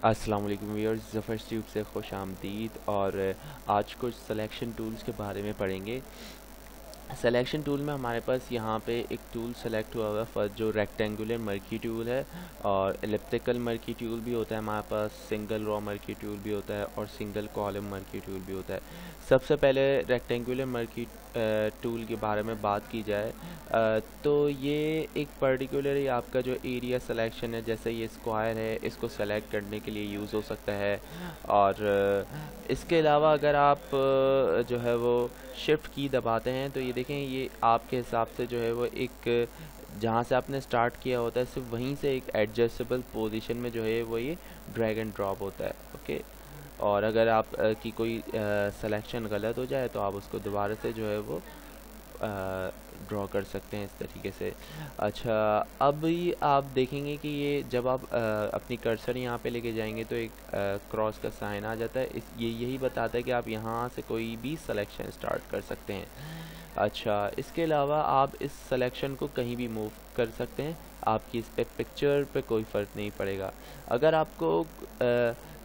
अस्सलाम वालेकुम viewers, Zafar tube से खुश आमदीद। और आज कुछ सिलेक्शन टूल्स के बारे में पढ़ेंगे। सिलेक्शन टूल में हमारे पास यहाँ पे एक टूल सेलेक्ट हुआ हुआ है फर्स्ट, जो रेक्टेंगुलर मर्की टूल है। और एलिप्टिकल मर्की टूल भी होता है हमारे पास, सिंगल रॉ मर्की टूल भी होता है और सिंगल कॉलम मर्की टूल भी होता है। सबसे पहले रेक्टेंगुलर मर्की टूल के बारे में बात की जाए तो ये एक पर्टिकुलर आपका जो एरिया सिलेक्शन है, जैसे ये स्क्वायर है, इसको सेलेक्ट करने के लिए यूज़ हो सकता है। और इसके अलावा अगर आप जो है वो शिफ्ट की दबाते हैं तो ये देखें, ये आपके हिसाब से जो है वो एक जहाँ से आपने स्टार्ट किया होता है सिर्फ वहीं से एक एडजस्टेबल पोजीशन में जो है वो ये ड्रैग एंड ड्रॉप होता है। ओके। और अगर आप की कोई सिलेक्शन गलत हो जाए तो आप उसको दोबारा से जो है वो ड्रॉ कर सकते हैं इस तरीके से। अच्छा, अब ये आप देखेंगे कि ये जब आप अपनी कर्सर यहाँ पे लेके जाएंगे तो एक क्रॉस का साइन आ जाता है। ये यही बताता है कि आप यहाँ से कोई भी सिलेक्शन स्टार्ट कर सकते हैं। अच्छा, इसके अलावा आप इस सिलेक्शन को कहीं भी मूव कर सकते हैं, आपकी इस पे पिक्चर पे कोई फ़र्क नहीं पड़ेगा। अगर आपको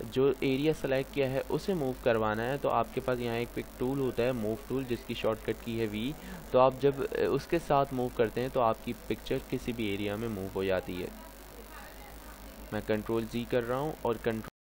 जो एरिया सेलेक्ट किया है उसे मूव करवाना है तो आपके पास यहाँ एक पिक टूल होता है, मूव टूल, जिसकी शॉर्टकट की है वी। तो आप जब उसके साथ मूव करते हैं तो आपकी पिक्चर किसी भी एरिया में मूव हो जाती है। मैं कंट्रोल जी कर रहा हूँ और कंट्रोल